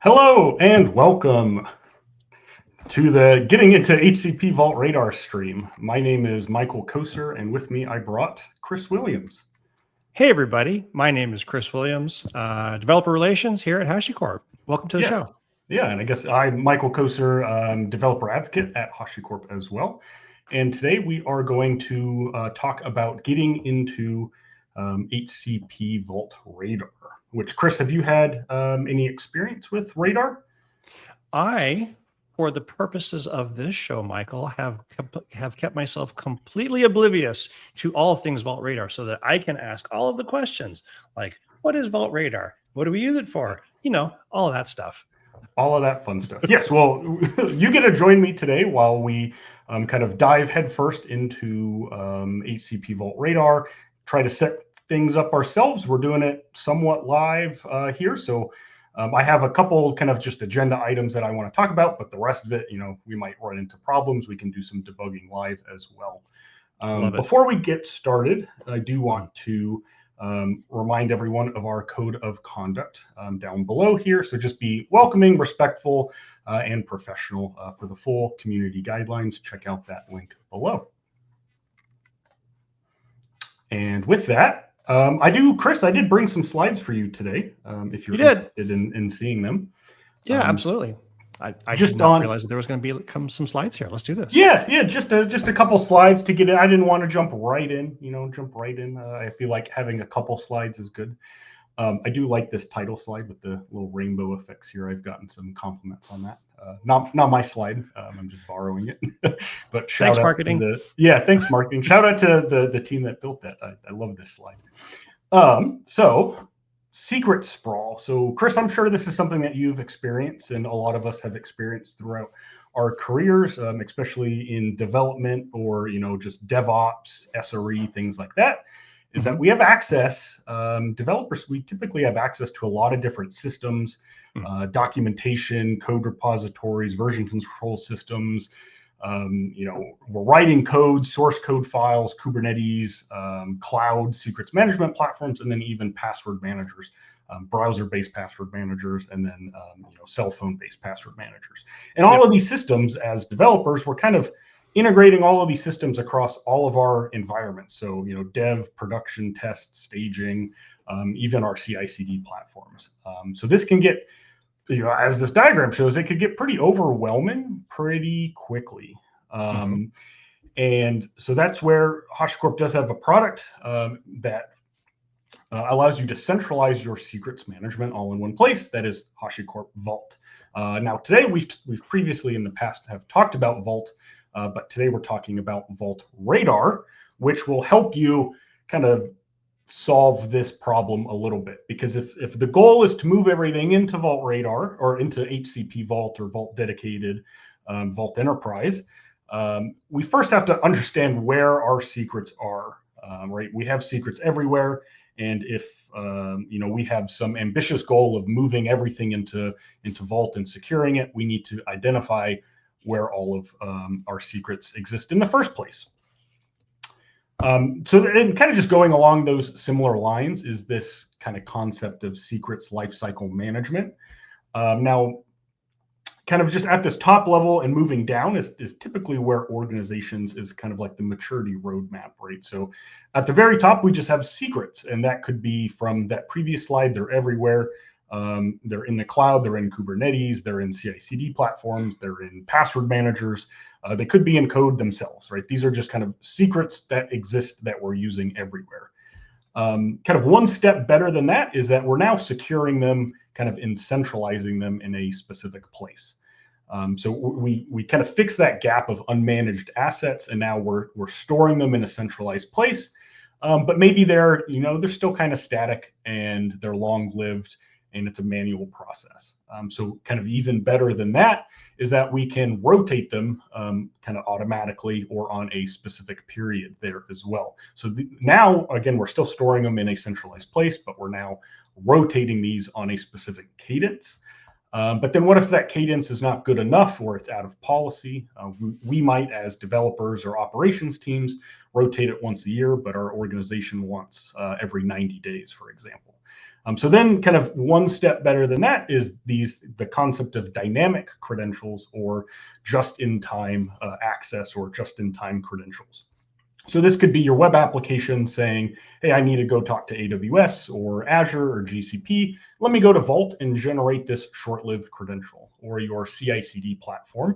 Hello and welcome to the Getting into HCP Vault Radar stream. My name is Michael Kosir, and with me I brought Chris Williams. Hey everybody, my name is Chris Williams, Developer Relations here at HashiCorp. Welcome to the show. Yeah, and I guess I'm Michael Kosir, Developer Advocate at HashiCorp as well. And today we are going to talk about getting into HCP Vault Radar, which, Chris, have you had any experience with Radar? I, for the purposes of this show, Michael, have kept myself completely oblivious to all things Vault Radar so that I can ask all of the questions like, what is Vault Radar? What do we use it for? You know, all of that stuff. All of that fun stuff. Yes, well, you get to join me today while we kind of dive headfirst into HCP Vault Radar, try to set things up ourselves. We're doing it somewhat live here, so I have a couple kind of just agenda items that I want to talk about, but the rest of it, you know, we might run into problems. We can do some debugging live as well. Before we get started, I do want to remind everyone of our code of conduct down below here. So just be welcoming, respectful, and professional. For the full community guidelines, check out that link below. And with that, Chris, I did bring some slides for you today, if you're interested in seeing them. Yeah, absolutely. I just did not realize that there was going to be some slides here. Let's do this. Yeah, just a couple slides to get in. I didn't want to jump right in. I feel like having a couple slides is good. I do like this title slide with the little rainbow effects here. I've gotten some compliments on that. Not my slide. I'm just borrowing it. But thanks, marketing. Thanks, marketing. Shout out to the team that built that. I love this slide. So secret sprawl. So Chris, I'm sure this is something that you've experienced and a lot of us have experienced throughout our careers, especially in development or, just DevOps, SRE, things like that, is that we have access, developers, we typically have access to a lot of different systems, documentation, code repositories, version control systems. We're writing code, source code files, Kubernetes, cloud secrets management platforms, and then even password managers, browser-based password managers, and then cell phone-based password managers. And all of these systems, as developers, we're kind of integrating all of these systems across all of our environments. So, dev, production, test, staging, even our CI/CD platforms. So this can get, as this diagram shows, it could get pretty overwhelming pretty quickly. And so that's where HashiCorp does have a product that allows you to centralize your secrets management all in one place. That is HashiCorp Vault. Now today we've previously in the past have talked about Vault, but today we're talking about Vault Radar, which will help you kind of solve this problem a little bit. Because if the goal is to move everything into Vault Radar or into HCP Vault or Vault Dedicated, Vault Enterprise, we first have to understand where our secrets are, right? We have secrets everywhere. And if we have some ambitious goal of moving everything into Vault and securing it, we need to identify where all of our secrets exist in the first place. So and kind of just going along those similar lines is this kind of concept of secrets lifecycle management. Now, kind of just at this top level and moving down is typically where organizations is kind of like the maturity roadmap, right? So at the very top, we just have secrets, and that could be from that previous slide. They're everywhere. They're in the cloud, they're in Kubernetes, they're in CI/CD platforms, they're in password managers. They could be in code themselves, right? These are just kind of secrets that exist that we're using everywhere. Kind of one step better than that is that we're now securing them, kind of in centralizing them in a specific place. So we kind of fix that gap of unmanaged assets, and now we're storing them in a centralized place. But maybe they're still kind of static and they're long-lived, and it's a manual process. So kind of even better than that is that we can rotate them kind of automatically or on a specific period there as well. So now, again, we're still storing them in a centralized place, but we're now rotating these on a specific cadence. But then what if that cadence is not good enough or it's out of policy? We might, as developers or operations teams, rotate it once a year, but our organization wants every 90 days, for example. So then kind of one step better than that is the concept of dynamic credentials or just-in-time access or just-in-time credentials. So this could be your web application saying, hey, I need to go talk to AWS or Azure or GCP. Let me go to Vault and generate this short-lived credential, or your CI/CD platform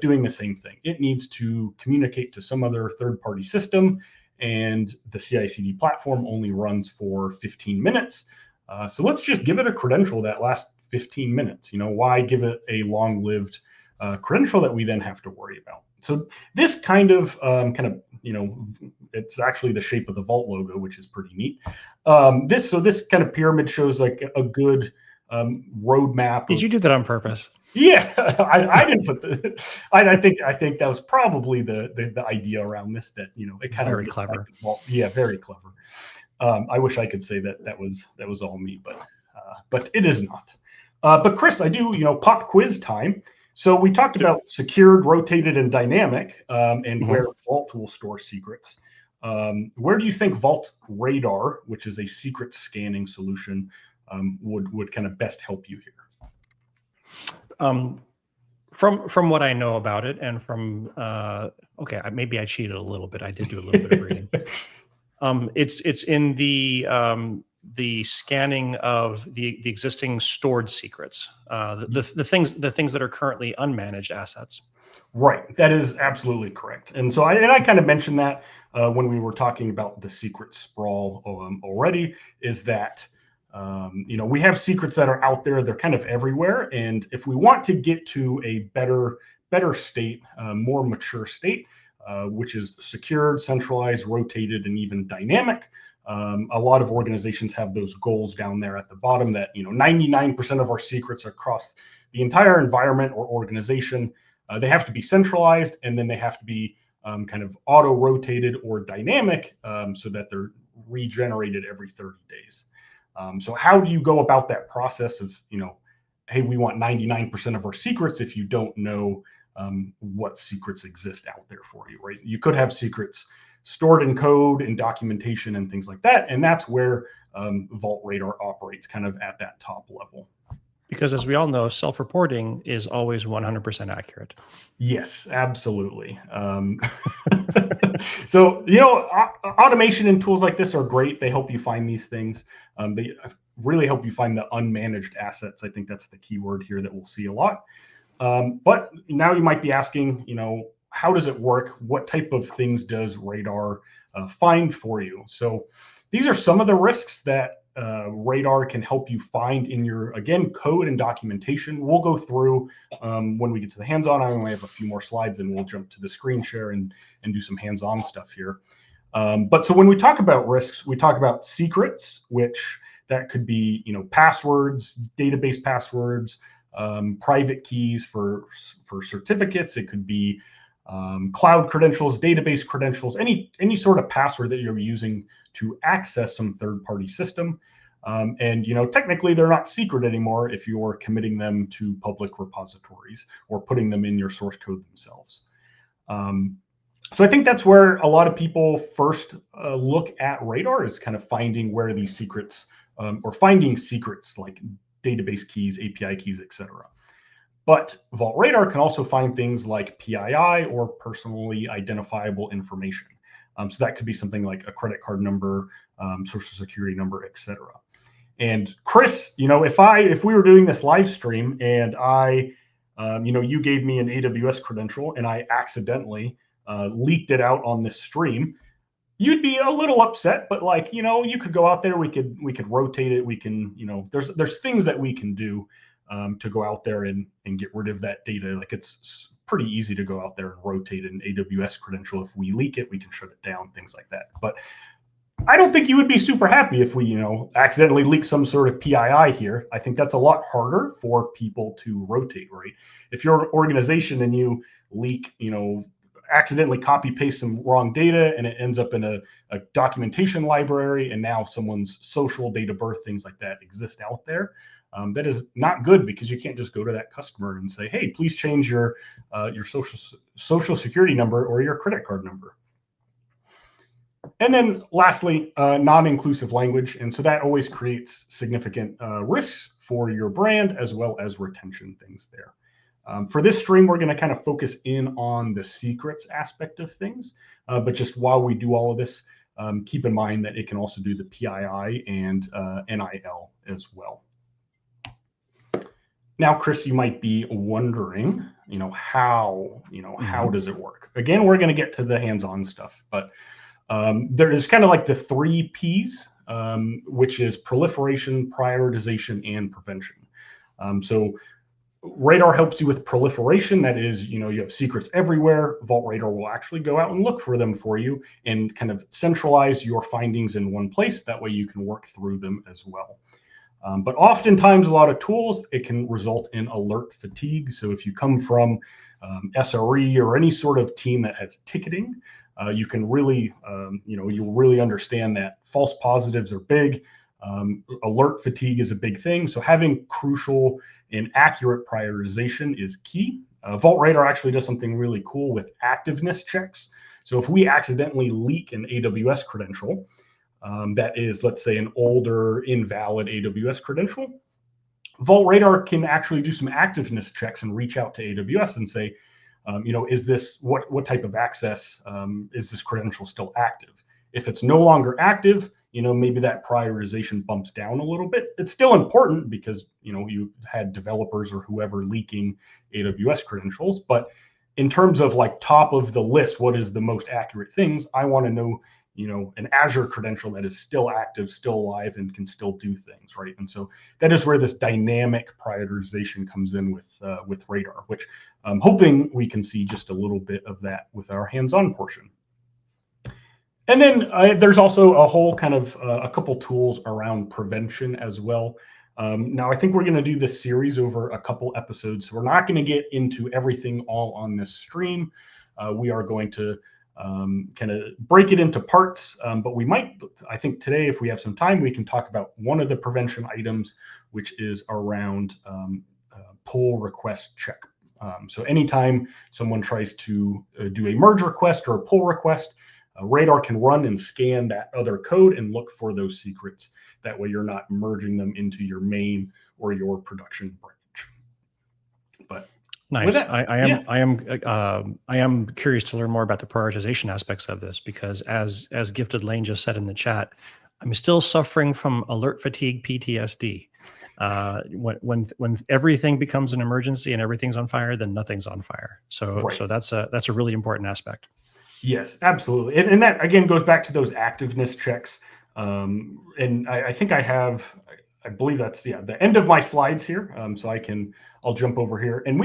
doing the same thing. It needs to communicate to some other third-party system, and the CI/CD platform only runs for 15 minutes. So let's just give it a credential that lasts 15 minutes. Why give it a long-lived credential that we then have to worry about? So this it's actually the shape of the Vault logo, which is pretty neat. This kind of pyramid shows like a good roadmap. Did you do that on purpose? Yeah, I didn't put the. I think that was probably the idea around this. That it kind of very clever. Yeah, very clever. I wish I could say that was all me, but it is not. But Chris, I do pop quiz time. So we talked about secured, rotated, and dynamic, and where Vault will store secrets. Where do you think Vault Radar, which is a secret scanning solution, would kind of best help you here? From what I know about it, and from maybe I cheated a little bit. I did do a little bit of reading. It's in the scanning of the existing stored secrets, the things that are currently unmanaged assets. Right, that is absolutely correct. And so I kind of mentioned that when we were talking about the secret sprawl already, is that we have secrets that are out there. They're kind of everywhere, and if we want to get to a better state, more mature state, which is secured, centralized, rotated, and even dynamic. A lot of organizations have those goals down there at the bottom that 99% of our secrets across the entire environment or organization, they have to be centralized, and then they have to be kind of auto-rotated or dynamic so that they're regenerated every 30 days. So how do you go about that process of, hey, we want 99% of our secrets if you don't know what secrets exist out there for you, right? You could have secrets stored in code and documentation and things like that. And that's where Vault Radar operates, kind of at that top level. Because as we all know, self-reporting is always 100% accurate. Yes, absolutely. So, automation and tools like this are great. They help you find these things. They really help you find the unmanaged assets. I think that's the key word here that we'll see a lot. But now you might be asking, how does it work? What type of things does Radar find for you? So these are some of the risks that Radar can help you find in your, again, code and documentation. We'll go through when we get to the hands-on. I only have a few more slides, and we'll jump to the screen share and do some hands-on stuff here. But so when we talk about risks, we talk about secrets, which that could be, passwords, database passwords, private keys for certificates. It could be cloud credentials, database credentials, any sort of password that you're using to access some third-party system. And technically they're not secret anymore if you're committing them to public repositories or putting them in your source code themselves. So I think that's where a lot of people first look at Radar, is kind of finding where these secrets or finding secrets like database keys, API keys, etc. But Vault Radar can also find things like PII, or personally identifiable information. So that could be something like a credit card number, social security number, etc. And Chris, if we were doing this live stream and you gave me an AWS credential and I accidentally leaked it out on this stream, you'd be a little upset. But you could go out there, we could rotate it. We can, there's things that we can do to go out there and get rid of that data. Like, it's pretty easy to go out there and rotate an AWS credential. If we leak it, we can shut it down, things like that. But I don't think you would be super happy if we, accidentally leak some sort of PII here. I think that's a lot harder for people to rotate, right? If you're an organization and you leak, accidentally copy paste some wrong data and it ends up in a documentation library, and now someone's social, date of birth, things like that exist out there. That is not good, because you can't just go to that customer and say, hey, please change your social security number or your credit card number. And then lastly, non-inclusive language. And so that always creates significant risks for your brand, as well as retention things there. For this stream, we're going to kind of focus in on the secrets aspect of things. But just while we do all of this, keep in mind that it can also do the PII and NIL as well. Now, Chris, you might be wondering, how does it work? Again, we're going to get to the hands-on stuff, but there is kind of like the 3 Ps, which is proliferation, prioritization, and prevention. So Radar helps you with proliferation. That is, you have secrets everywhere. Vault Radar will actually go out and look for them for you and kind of centralize your findings in one place. That way you can work through them as well. But oftentimes, a lot of tools, it can result in alert fatigue. So if you come from SRE or any sort of team that has ticketing, you can really, you really understand that false positives are big. Alert fatigue is a big thing. So having crucial and accurate prioritization is key. Vault Radar actually does something really cool with activeness checks. So if we accidentally leak an AWS credential, that is, let's say, an older, invalid AWS credential, Vault Radar can actually do some activeness checks and reach out to AWS and say, is this, what type of access, is this credential still active? If it's no longer active, maybe that prioritization bumps down a little bit. It's still important because, you had developers or whoever leaking AWS credentials. But in terms of like top of the list, what is the most accurate things? I want to know, an Azure credential that is still active, still alive, and can still do things, right? And so that is where this dynamic prioritization comes in with Radar, which I'm hoping we can see just a little bit of that with our hands-on portion. And then there's also a whole kind of a couple tools around prevention as well. Now, I think we're going to do this series over a couple episodes, so we're not going to get into everything all on this stream. We are going to kind of break it into parts, but we might, I think today, if we have some time, we can talk about one of the prevention items, which is around pull request check. So anytime someone tries to do a merge request or a pull request, Radar can run and scan that other code and look for those secrets. That way you're not merging them into your main or your production branch. But nice. I am curious to learn more about the prioritization aspects of this, because as Gifted Lane just said in the chat, I'm still suffering from alert fatigue PTSD. When everything becomes an emergency and everything's on fire, then nothing's on fire. So right. So that's a really important aspect. Yes, absolutely. And that, again, goes back to those activeness checks. And I think I believe that's, the end of my slides here. So I'll jump over here and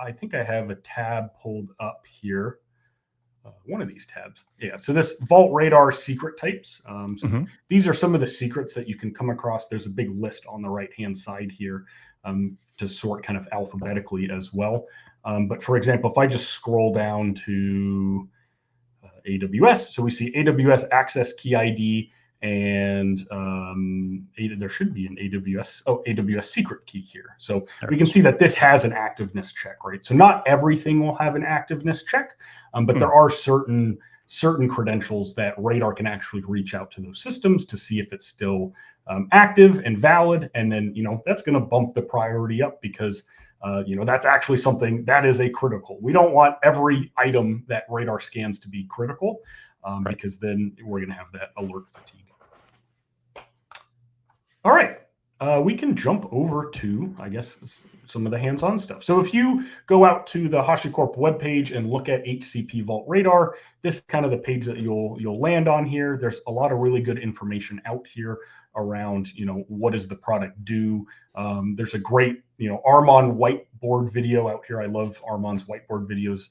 I think I have a tab pulled up here. One of these tabs. Yeah. So this Vault Radar secret types. These are some of the secrets that you can come across. There's a big list on the right-hand side here to sort kind of alphabetically as well. But for example, if I just scroll down to AWS. So we see AWS access key ID, and there should be an AWS secret key here. So we can see that this has an activeness check, right? So not everything will have an activeness check, but there are certain credentials that Radar can actually reach out to those systems to see if it's still active and valid. And then, that's going to bump the priority up, because that's actually something that is a critical. We don't want every item that Radar scans to be critical, right, because then we're going to have that alert fatigue. All right, we can jump over to, I guess, some of the hands-on stuff. So if you go out to the HashiCorp webpage and look at HCP Vault Radar, this is kind of the page that you'll land on here. There's a lot of really good information out here around, what does the product do? There's a great, Armon whiteboard video out here. I love Armon's whiteboard videos.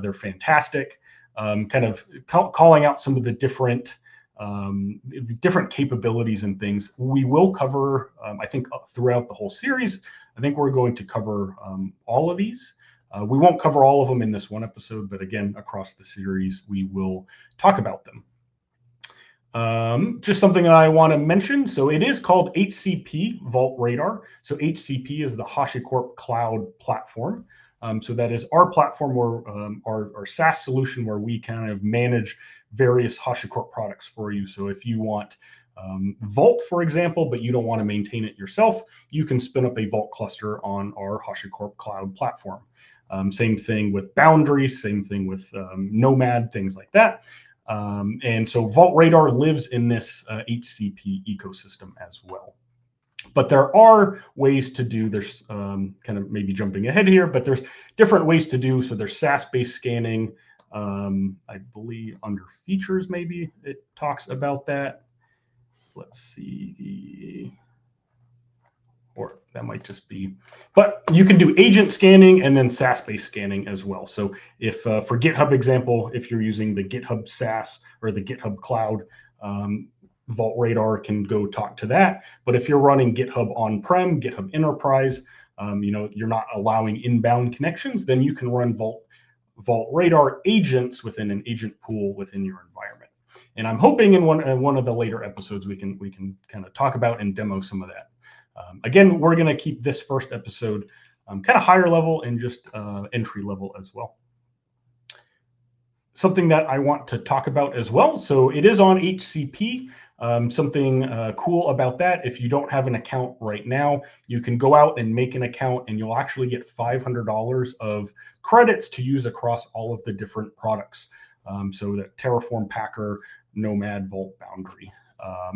They're fantastic. Kind of calling out some of the different capabilities and things. We will cover, I think, throughout the whole series. I think we're going to cover all of these. We won't cover all of them in this one episode, but again, across the series, we will talk about them. Just something that I want to mention. So it is called HCP Vault Radar. So HCP is the HashiCorp Cloud Platform. So that is our platform, where our SaaS solution, where we kind of manage various HashiCorp products for you. So if you want Vault, for example, but you don't want to maintain it yourself, you can spin up a Vault cluster on our HashiCorp Cloud Platform. Same thing with Boundaries, same thing with Nomad, things like that. And so Vault Radar lives in this HCP ecosystem as well. But there are ways to do, there's kind of maybe jumping ahead here, but there's different ways to do. So there's SaaS-based scanning. I believe under features, maybe it talks about that. Let's see. Or that might just be, but you can do agent scanning and then SaaS-based scanning as well. So if for GitHub example, if you're using the GitHub SaaS or the GitHub Cloud, Vault Radar can go talk to that. But if you're running GitHub on-prem, GitHub Enterprise, you're not allowing inbound connections, then you can run Vault Radar agents within an agent pool within your environment. And I'm hoping in one of the later episodes we can kind of talk about and demo some of that. Again, we're going to keep this first episode kind of higher level and just entry level as well. Something that I want to talk about as well. So it is on HCP. Something cool about that, if you don't have an account right now, you can go out and make an account and you'll actually get $500 of credits to use across all of the different products. So that Terraform, Packer, Nomad, Vault, Boundary.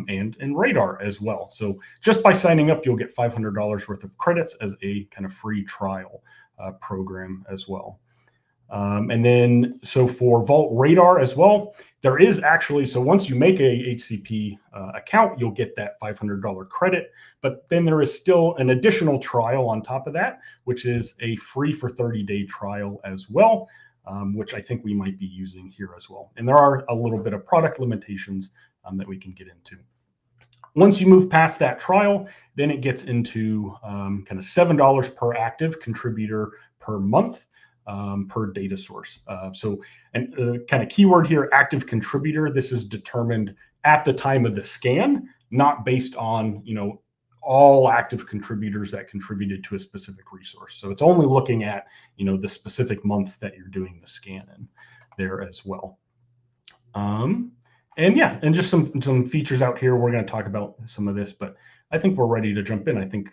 And Radar as well. So just by signing up, you'll get $500 worth of credits as a kind of free trial program as well. And then, so for Vault Radar as well, there is actually, so once you make a HCP account, you'll get that $500 credit, but then there is still an additional trial on top of that, which is a free for 30-day trial as well, which I think we might be using here as well. And there are a little bit of product limitations that we can get into. Once you move past that trial, then it gets into kind of $7 per active contributor per month per data source. So, and kind of keyword here, active contributor, this is determined at the time of the scan, not based on, all active contributors that contributed to a specific resource. So it's only looking at, the specific month that you're doing the scan in there as well. And yeah, and just some features out here. We're going to talk about some of this, but I think we're ready to jump in. I think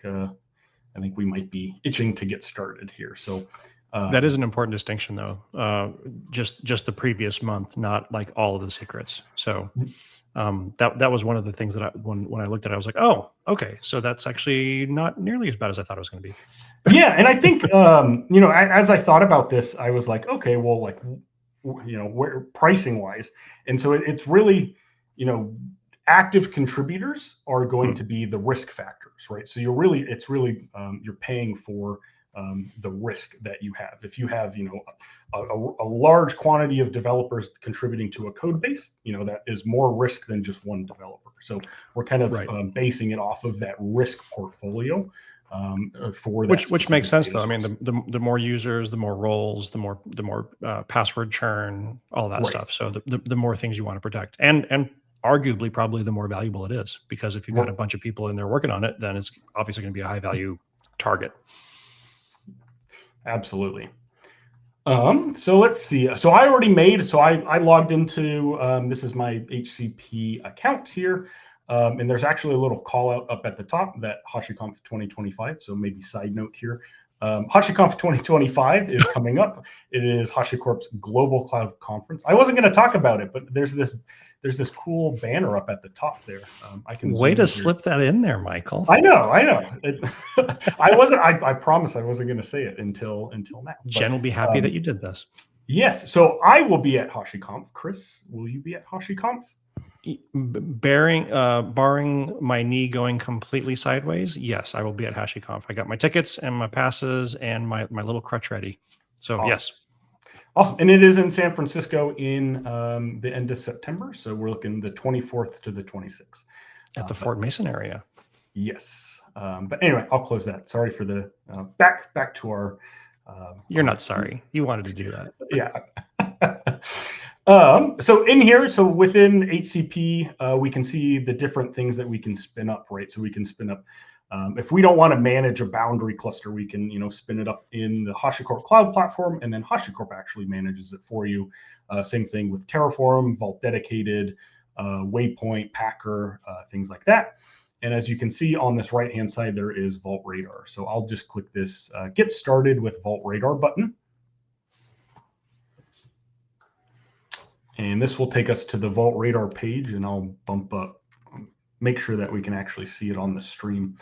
we might be itching to get started here. So that is an important distinction, though. Just the previous month, not like all of the secrets. So that was one of the things that when I looked at it, I was like, oh, okay, so that's actually not nearly as bad as I thought it was going to be. Yeah, and I think as I thought about this, I was like, okay, well, like, where pricing wise, and so it's really, active contributors are going to be the risk factors, right? So it's really you're paying for the risk that you have. If you have a large quantity of developers contributing to a code base, that is more risk than just one developer. So we're kind of basing it off of that risk portfolio. For that which makes sense though. I mean, the more users, the more roles, the more password churn, all that stuff. So the more things you want to protect, and arguably probably the more valuable it is, because if you've got a bunch of people in there working on it, then it's obviously going to be a high value target. Absolutely. So let's see. So I already I logged into this is my HCP account here. And there's actually a little call out up at the top that HashiConf 2025. So maybe side note here, HashiConf 2025 is coming up. It is HashiCorp's Global Cloud Conference. I wasn't going to talk about it, but there's this cool banner up at the top there. I can way to slip that in there, Michael. I know. I promise I wasn't going to say it until now. Jen will be happy that you did this. Yes. So I will be at HashiConf. Chris, will you be at HashiConf? Barring my knee going completely sideways, yes, I will be at HashiConf. I got my tickets and my passes and my little crutch ready. So awesome. Yes. Awesome. And it is in San Francisco in the end of September. So we're looking the 24th to the 26th. At the Fort Mason area. Yes. But anyway, I'll close that. Sorry for the back to our You're not sorry. You wanted to do that. Yeah. So in here, so within HCP, we can see the different things that we can spin up, right? So we can spin up, if we don't want to manage a boundary cluster, we can, spin it up in the HashiCorp cloud platform, and then HashiCorp actually manages it for you. Same thing with Terraform, Vault Dedicated, Waypoint, Packer, things like that. And as you can see on this right-hand side, there is Vault Radar. So I'll just click this Get Started with Vault Radar button. And this will take us to the Vault Radar page, and I'll bump up, make sure that we can actually see it on the stream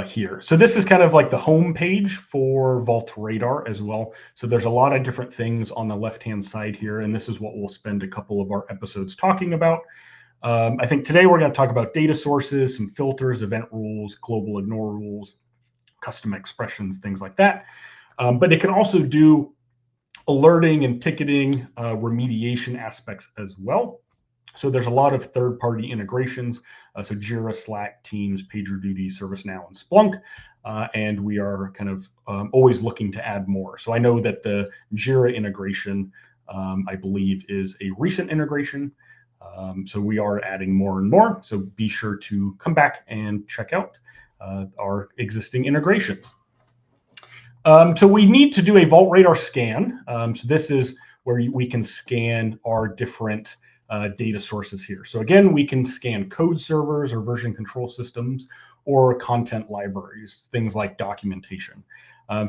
here. So this is kind of like the home page for Vault Radar as well. So there's a lot of different things on the left-hand side here, and this is what we'll spend a couple of our episodes talking about. I think today we're going to talk about data sources, some filters, event rules, global ignore rules, custom expressions, things like that. But it can also do alerting and ticketing, remediation aspects as well. So there's a lot of third-party integrations. So Jira, Slack, Teams, PagerDuty, ServiceNow, and Splunk. And we are kind of always looking to add more. So I know that the Jira integration, I believe, is a recent integration. So we are adding more and more. So be sure to come back and check out our existing integrations. So we need to do a Vault Radar scan. So this is where we can scan our different data sources here. So again, we can scan code servers or version control systems or content libraries, things like documentation.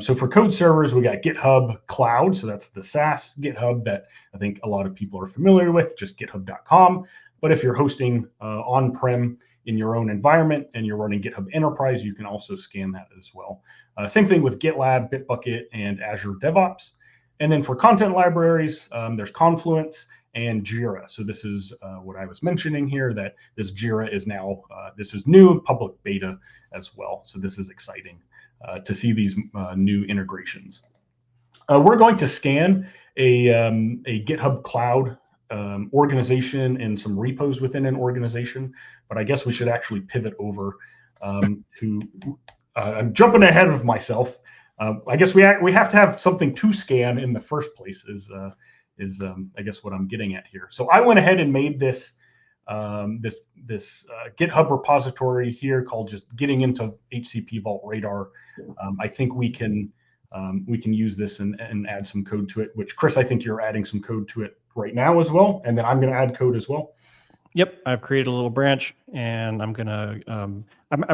So for code servers, we got GitHub Cloud. So that's the SaaS GitHub that I think a lot of people are familiar with, just github.com. But if you're hosting on-prem in your own environment and you're running GitHub Enterprise, you can also scan that as well. Same thing with GitLab, Bitbucket, and Azure DevOps. And then for content libraries, there's Confluence and Jira. So this is what I was mentioning here, that this Jira is now, this is new public beta as well. So this is exciting to see these new integrations. We're going to scan a GitHub Cloud organization and some repos within an organization, but I guess we should actually pivot over to, I'm jumping ahead of myself. I guess we have to have something to scan in the first place is I guess what I'm getting at here. So I went ahead and made this GitHub repository here called just getting into HCP Vault Radar. I think we can use this and add some code to it, which Chris, I think you're adding some code to it right now as well. And then I'm going to add code as well. Yep, I've created a little branch, and I'm gonna. I'm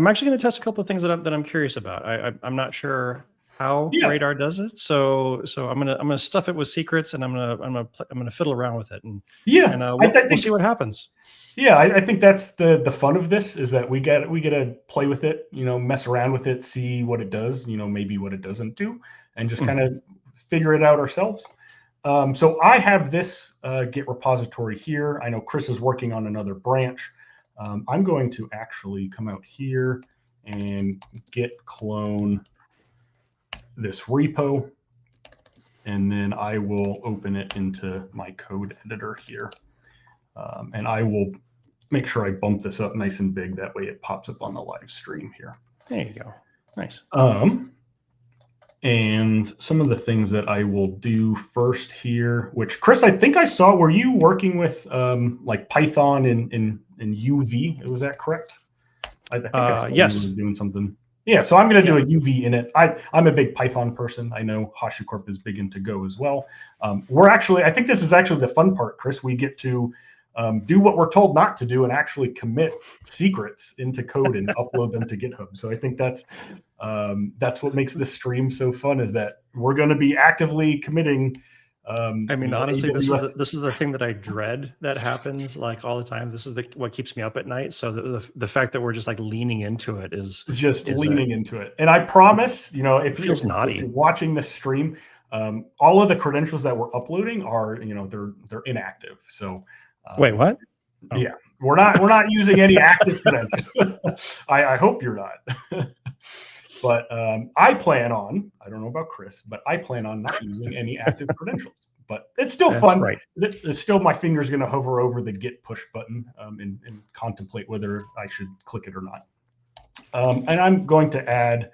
actually going to test a couple of things that I'm curious about. I'm not sure how Radar does it, so I'm gonna stuff it with secrets, and I'm gonna fiddle around with it, and we'll see what happens. Yeah, I think that's the fun of this, is that we get to play with it, mess around with it, see what it does, maybe what it doesn't do, and just kind of figure it out ourselves. So I have this Git repository here. I know Chris is working on another branch. I'm going to actually come out here and git clone this repo, and then I will open it into my code editor here. And I will make sure I bump this up nice and big. That way it pops up on the live stream here. There you go. Nice. And some of the things that I will do first here, which Chris, I think I saw, were you working with like Python and UV? Was that correct? I think I saw yes. you were doing something. Yeah, so I'm going to do a UV in it. I'm a big Python person. I know HashiCorp is big into Go as well. I think this is actually the fun part, Chris. We get to do what we're told not to do and actually commit secrets into code and upload them to GitHub. So I think that's what makes this stream so fun, is that we're going to be actively committing. I mean, honestly, this is the thing that I dread that happens like all the time. This is what keeps me up at night. So the fact that we're just like leaning into it is leaning into it. And I promise, if you're watching this stream, all of the credentials that we're uploading are, they're inactive. So wait, what? Oh. Yeah, we're not using any active credentials. I hope you're not. But I plan on, I don't know about Chris, but I plan on not using any active credentials. But it's still fun. Right. It's still, my finger's going to hover over the Git push button and contemplate whether I should click it or not. And I'm going to add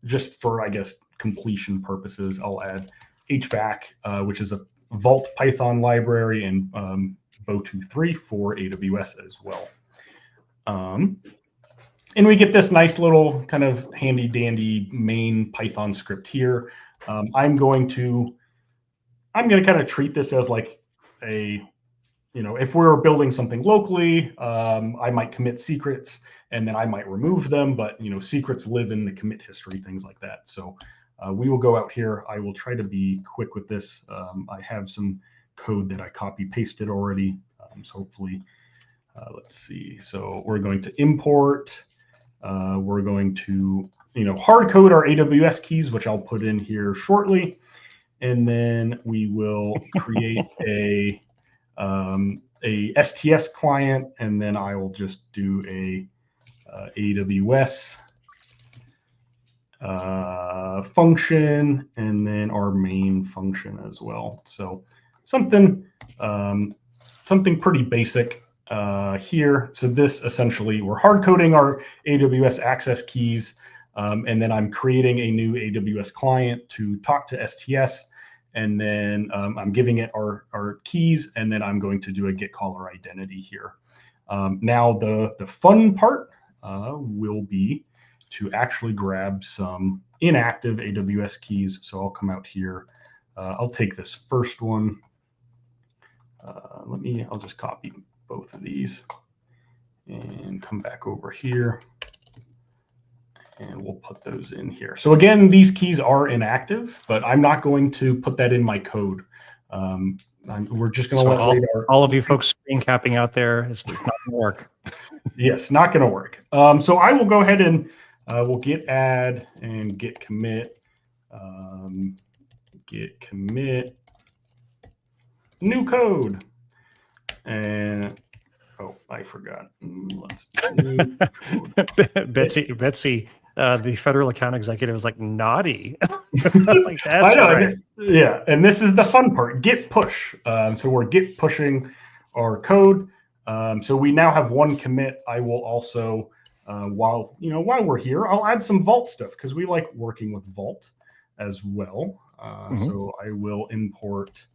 just for, I guess, completion purposes, I'll add HVAC, which is a Vault Python library, and Bo23 for AWS as well. And we get this nice little kind of handy dandy main Python script here. I'm going to kind of treat this as like a, if we're building something locally, I might commit secrets and then I might remove them, but secrets live in the commit history, things like that. So we will go out here. I will try to be quick with this. I have some code that I copy pasted already. So hopefully, let's see. So we're going to import. We're going to, hard code our AWS keys, which I'll put in here shortly. And then we will create a STS client, and then I will just do a AWS function, and then our main function as well. So something pretty basic here. So this essentially, we're hard coding our AWS access keys, and then I'm creating a new AWS client to talk to STS. And then I'm giving it our keys, and then I'm going to do a get caller identity here. Now the fun part will be to actually grab some inactive AWS keys. So I'll come out here. I'll take this first one. I'll just copy both of these and come back over here. And we'll put those in here. So again, these keys are inactive, but I'm not going to put that in my code. We're just going to let Radar. All of you folks screen capping out there, it's not going to work. Yes, not going to work. So I will go ahead and we'll git add and git commit. Git commit new code. And oh, I forgot. Let's do Betsy. The federal account executive was like, naughty. Like, that's I know, right. Yeah, and this is the fun part, git push. So we're git pushing our code. So we now have one commit. I will also, while we're here, I'll add some Vault stuff because we like working with Vault as well. So I will import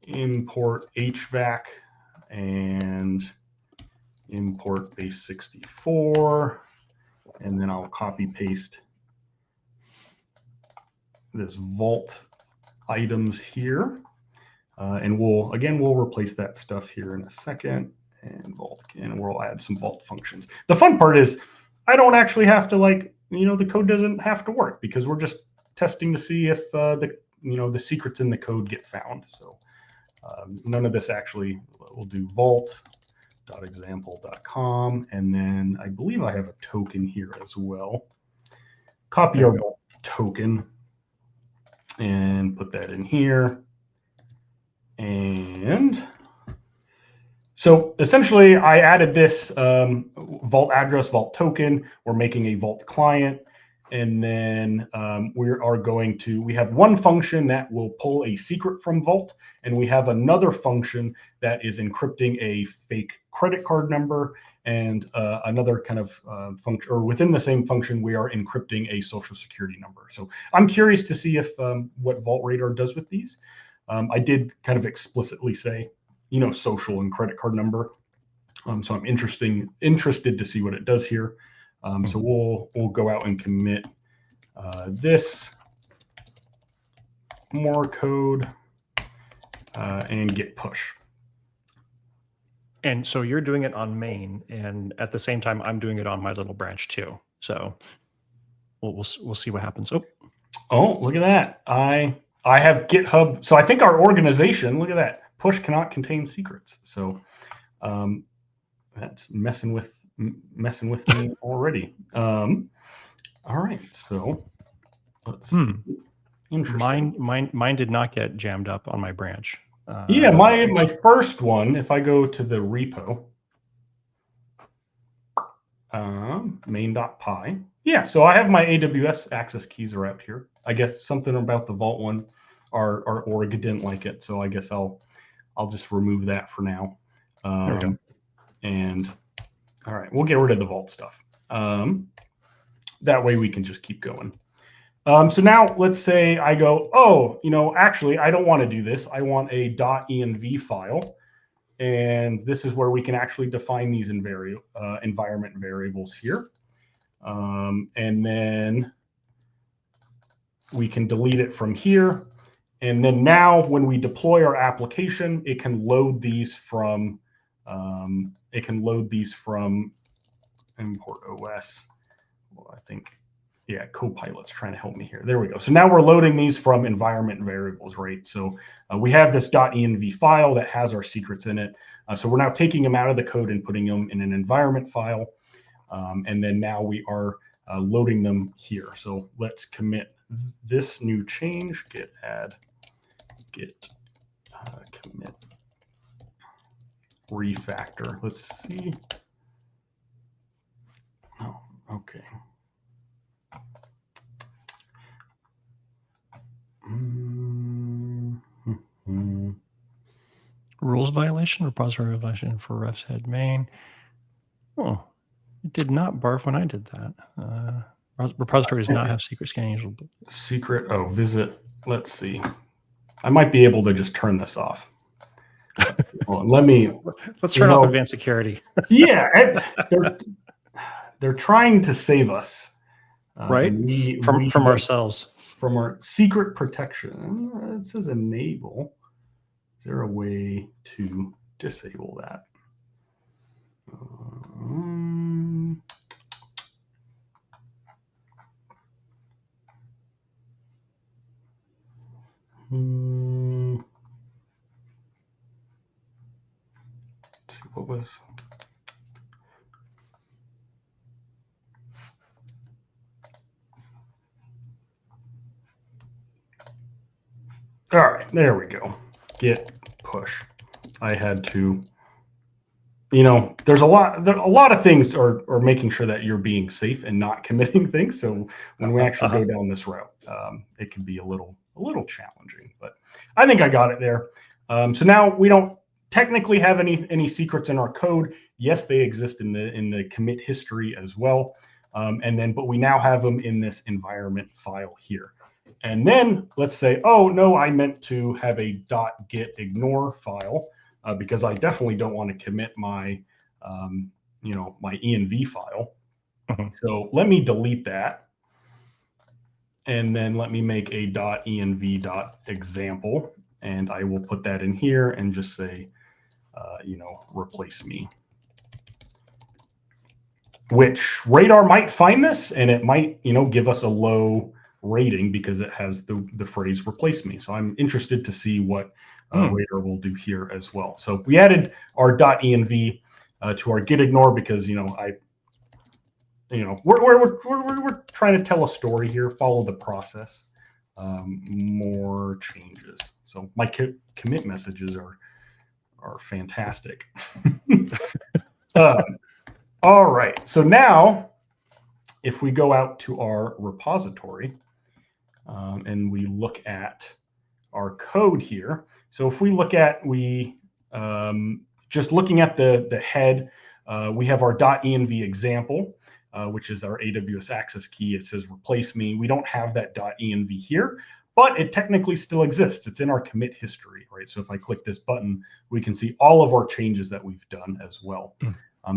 HVAC and import base 64. And then I'll copy paste this Vault items here. And we'll replace that stuff here in a second. And Vault, and we'll add some Vault functions. The fun part is I don't actually have to the code doesn't have to work because we're just testing to see if the secrets in the code get found. So none of this actually, we'll do vault.example.com, and then I believe I have a token here as well. Copy our Vault token and put that in here. And so essentially I added this Vault address, Vault token. We're making a Vault client. And then we have one function that will pull a secret from Vault, and we have another function that is encrypting a fake credit card number, and another kind of function, or within the same function, we are encrypting a social security number. So I'm curious to see if what Vault Radar does with these. I did kind of explicitly say, social and credit card number. So I'm interested to see what it does here. So we'll go out and commit this more code and git push. And so you're doing it on main, and at the same time, I'm doing it on my little branch too. So we'll see what happens. Oh, look at that! I have GitHub. So I think our organization. Look at that. Push cannot contain secrets. So that's messing with me already. All right, so let's see. Interesting. Mine did not get jammed up on my branch. Yeah, my first one, if I go to the repo, main.py. Yeah, so I have my AWS access keys are out here. I guess something about the Vault one, our org didn't like it, so I guess I'll just remove that for now. There we go. And all right, we'll get rid of the Vault stuff. that way we can just keep going. So now let's say I go, oh, actually, I don't want to do this. I want a .env file. And this is where we can actually define these environment variables here. And then we can delete it from here. And then now when we deploy our application, it can load these from import OS. Well, I think, yeah, Copilot's trying to help me here. There we go. So now we're loading these from environment variables, right? So we have this .env file that has our secrets in it. So we're now taking them out of the code and putting them in an environment file. And then now we are loading them here. So let's commit this new change, git add, git commit refactor. Let's see. Oh, okay. Rules violation, repository violation for refs head main. Oh, it did not barf when I did that. Repository does not have secret scanning. Secret, oh, visit, let's see. I might be able to just turn this off. Well, let's turn off advanced security. Yeah, they're trying to save us. Right? From ourselves. From our secret protection. It says enable. Is there a way to disable that? Let's see, what was... All right, there we go. Git push. I had to, there's a lot of things are making sure that you're being safe and not committing things. So when we actually go down this route, it can be a little challenging, but I think I got it there. So now we don't technically have any secrets in our code. Yes, they exist in the commit history as well. But we now have them in this environment file here. And then let's say, oh, no, I meant to have a .git ignore file because I definitely don't want to commit my, my env file. So let me delete that. And then let me make a .env.example. And I will put that in here and just say, replace me. Which Radar might find this and it might, give us a low rating because it has the phrase replace me. So I'm interested to see what Radar will do here as well. So we added our .env to our git ignore because we're trying to tell a story here, follow the process. More changes. So my commit messages are fantastic. All right. So now if we go out to our repository and we look at our code here. So if we look at, just looking at the head, we have our .env example, which is our AWS access key. It says replace me. We don't have that .env here, but it technically still exists. It's in our commit history, right? So if I click this button, we can see all of our changes that we've done as well.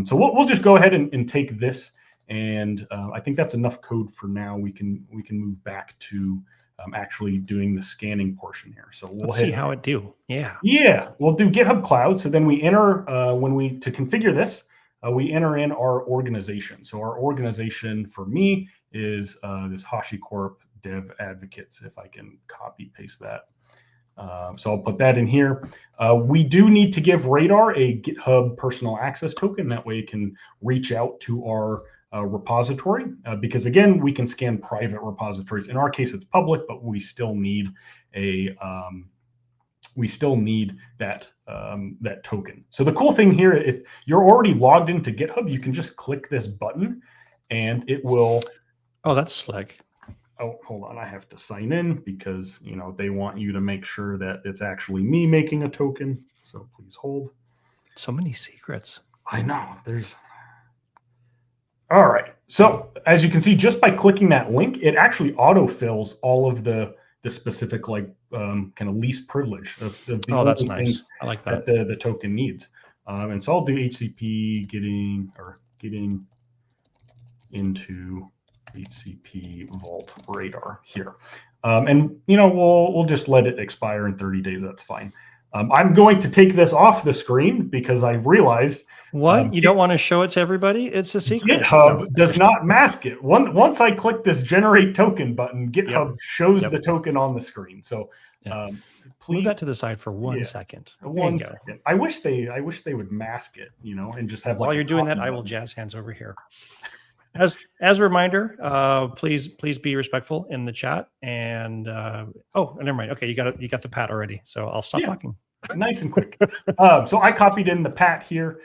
So we'll just go ahead and take this. And I think that's enough code for now. We can move back to actually doing the scanning portion here. So we'll see how it do. Yeah, we'll do GitHub Cloud. So then we enter to configure this, we enter in our organization. So our organization for me is this HashiCorp Dev Advocates. If I can copy paste that. So I'll put that in here. We do need to give Radar a GitHub personal access token. That way it can reach out to our repository because again, we can scan private repositories. In our case, it's public, but we still need that token. So the cool thing here, if you're already logged into GitHub, you can just click this button and it will. Oh, that's slick. Oh, hold on. I have to sign in because, they want you to make sure that it's actually me making a token. So please hold. So many secrets. I know. All right. So as you can see, just by clicking that link, it actually autofills all of the specific like kind of least privilege of the that's only nice. things I like that. the token needs. And so I'll do HCP getting into HCP Vault Radar here. And we'll just let it expire in 30 days. That's fine. I'm going to take this off the screen because I realized what you don't want to show it to everybody. It's a secret. GitHub does not mask it. Once I click this generate token button, GitHub shows the token on the screen. So please move that to the side for 1 second. One second. I wish they would mask it, and just have. While you're doing that, I will jazz hands over here. As a reminder, please be respectful in the chat. And never mind. Okay, you got the pat already, so I'll stop talking. Nice and quick. So I copied in the pat here.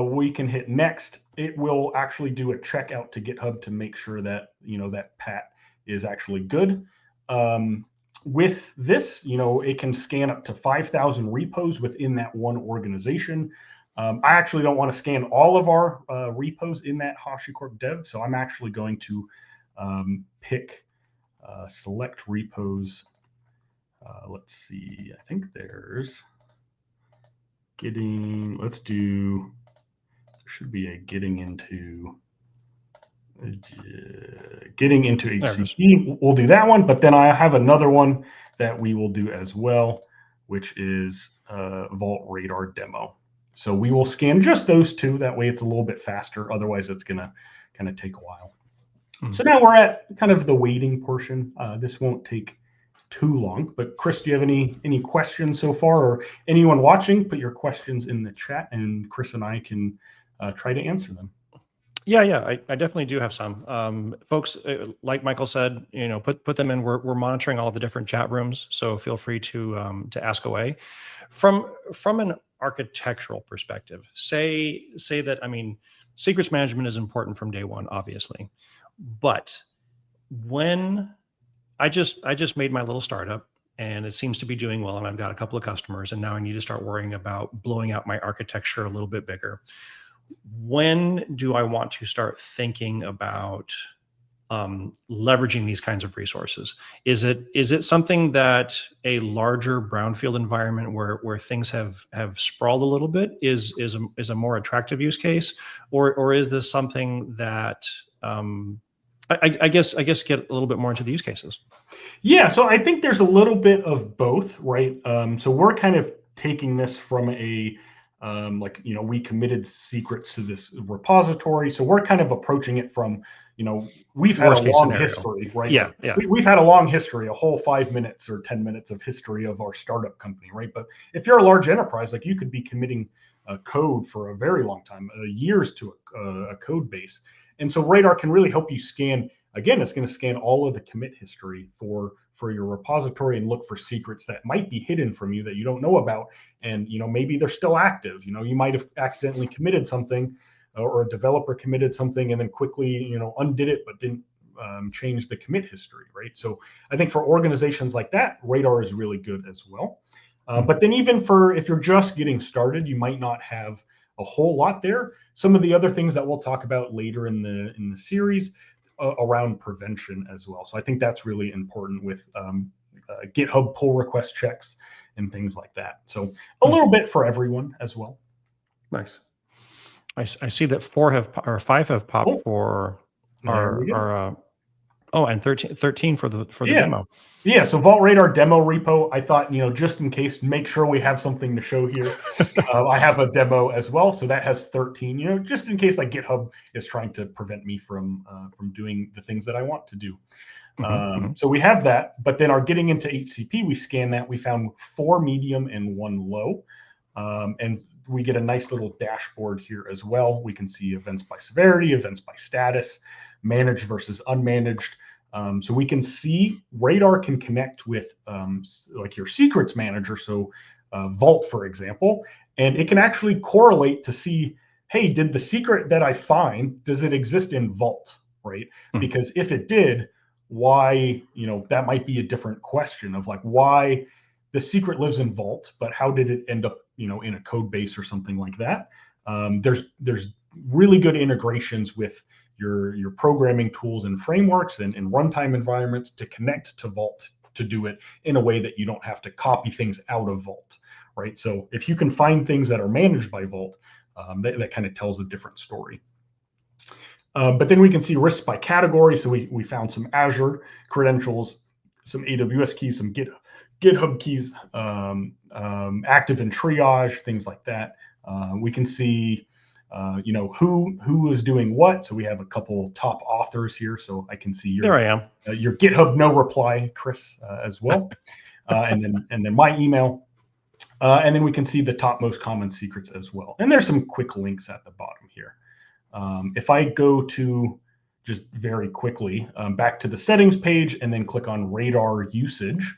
We can hit next. It will actually do a checkout to GitHub to make sure that that pat is actually good. With this, it can scan up to 5,000 repos within that one organization. I actually don't want to scan all of our repos in that HashiCorp dev, so I'm actually going to pick select repos. Let's see. I think there's getting. Let's do. There should be a getting into HCP. We'll do that one, but then I have another one that we will do as well, which is Vault Radar demo. So we will scan just those two. That way it's a little bit faster. Otherwise, it's going to kind of take a while. So now we're at kind of the waiting portion. This won't take too long. But Chris, do you have any questions so far, or anyone watching? Put your questions in the chat, and Chris and I can try to answer them. Yeah, I definitely do have some. Folks, like Michael said, put them in. We're monitoring all the different chat rooms, so feel free to ask away. From an architectural perspective, say that, secrets management is important from day one, obviously, but when I just made my little startup and it seems to be doing well, and I've got a couple of customers, and now I need to start worrying about blowing out my architecture a little bit bigger. When do I want to start thinking about leveraging these kinds of resources? Is it something that a larger brownfield environment where things have sprawled a little bit is a more attractive use case, or is this something that I guess get a little bit more into the use cases? Yeah, so I think there's a little bit of both, right? So we're kind of taking this from a we committed secrets to this repository. So we're kind of approaching it from, we've had a long history, right? Yeah. We've had a long history, a whole 5 minutes or 10 minutes of history of our startup company, right? But if you're a large enterprise, like you could be committing code for a very long time, years to a code base. And so Radar can really help you scan. Again, it's going to scan all of the commit history for your repository and look for secrets that might be hidden from you that you don't know about. And, maybe they're still active. You might have accidentally committed something, or a developer committed something and then quickly, undid it, but didn't change the commit history, right? So I think for organizations like that, Radar is really good as well. But then even if you're just getting started, you might not have a whole lot there. Some of the other things that we'll talk about later in the series around prevention as well. So I think that's really important with GitHub pull request checks and things like that. So a little bit for everyone as well. Nice. I see that 5 have popped for our and 13 for the demo. Yeah, so Vault Radar demo repo, I thought, just in case, make sure we have something to show here. I have a demo as well, so that has 13, just in case like GitHub is trying to prevent me from doing the things that I want to do. So we have that, but then our getting into HCP, we scan that. We found 4 medium and 1 low, and we get a nice little dashboard here as well. We can see events by severity, events by status, managed versus unmanaged. So we can see Radar can connect with like your secrets manager, so Vault, for example, and it can actually correlate to see, hey, did the secret that I find, does it exist in Vault, right? Because if it did, why, that might be a different question of like why the secret lives in Vault, but how did it end up, in a code base or something like that? There's really good integrations with your programming tools and frameworks and runtime environments to connect to Vault to do it in a way that you don't have to copy things out of Vault, right? So if you can find things that are managed by Vault, that kind of tells a different story. But then we can see risks by category. So we found some Azure credentials, some AWS keys, some GitHub keys, active in triage, things like that. We can see who is doing what. So we have a couple top authors here. So I can see There I am. Your GitHub no reply, Chris, as well, and then my email, and then we can see the top most common secrets as well. And there's some quick links at the bottom here. If I go to just very quickly back to the settings page and then click on radar usage,